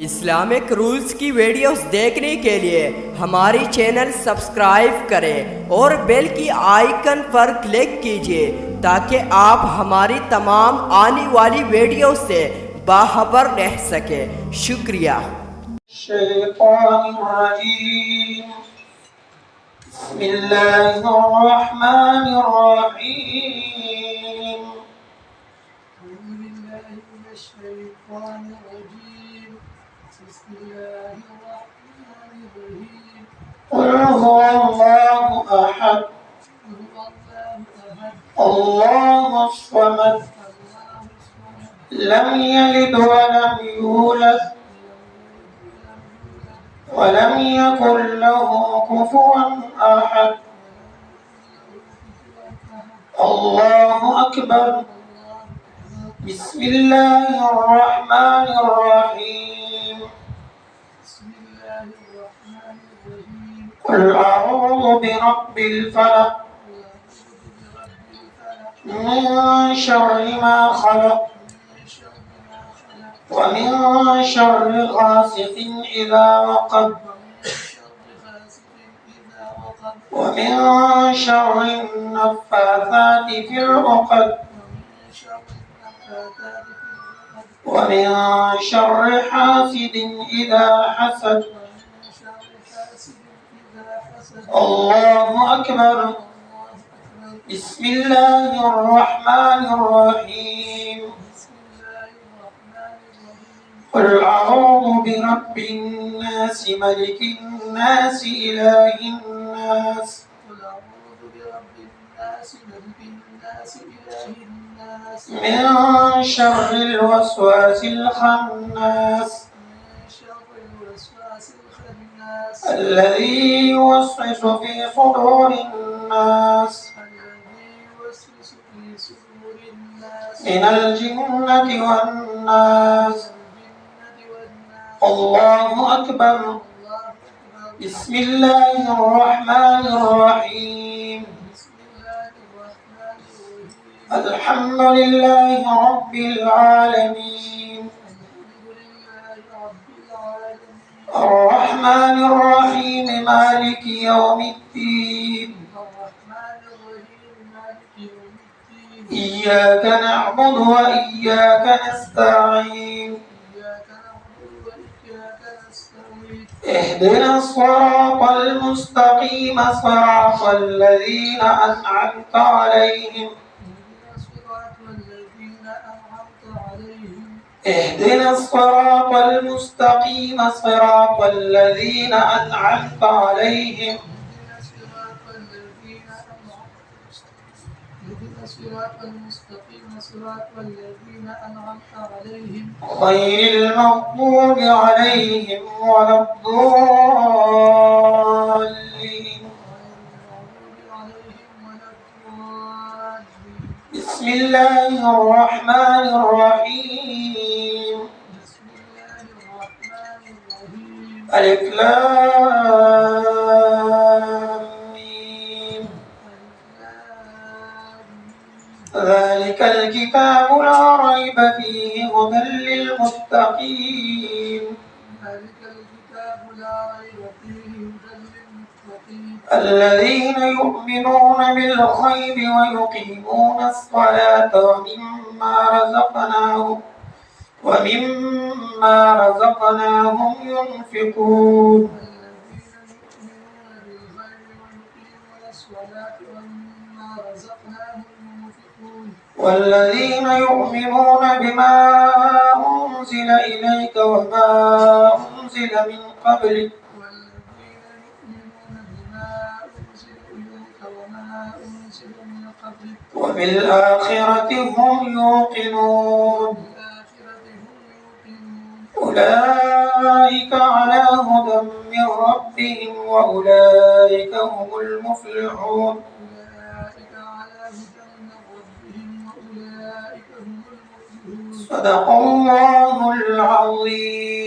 Islamic rules की वीडियोस देखने के लिए हमारी चैनल सब्सक्राइब करें और बेल की आइकन पर क्लिक कीजिए ताकि आप हमारी तमाम आने वाली वीडियो से बाखबर रह सकें। शुक्रिया। بسم الله الرحمن الرحيم قل هو الله أحد الله الصمد لم يلد ولم يولد ولم يكن له كفوا أحد الله أكبر بسم الله الرحمن الرحيم قل أعوذ برب الفلق من شر ما خلق ومن شر غاسق إذا وقب ومن شر النفاثات في العقد ومن شر حاسد إذا حسد الله أكبر بسم الله الرحمن الرحيم قل أعوذ برب الناس ملك الناس إله الناس من شر الوسواس الخناس الذي يوسوس في صدور الناس من الجنة والناس الله أكبر بسم الله الرحمن الرحيم الحمد لله رب العالمين الرحمن الرحيم مالك يوم الدين إياك نعبد وإياك نستعين اهدنا الصراط المستقيم صراط الذين أنعمت عليهم اهدنا الصراط المستقيم صراط الذين أنعمت عليهم غير المغضوب عليهم ولا الضالين بسم الله الرحمن الرحيم ألف لام ميم ذلك الكتاب لا ريب فيه هدى للمتقين الذين يؤمنون بالغيب ويقيمون الصلاة ومما رزقناهم ينفقون والذين يؤمنون بما أنزل إليك وما أنزل من قبلك وبالآخرة هم يوقنون أولئك على هدى من ربهم وأولئك هم المفلحون صدق الله العظيم.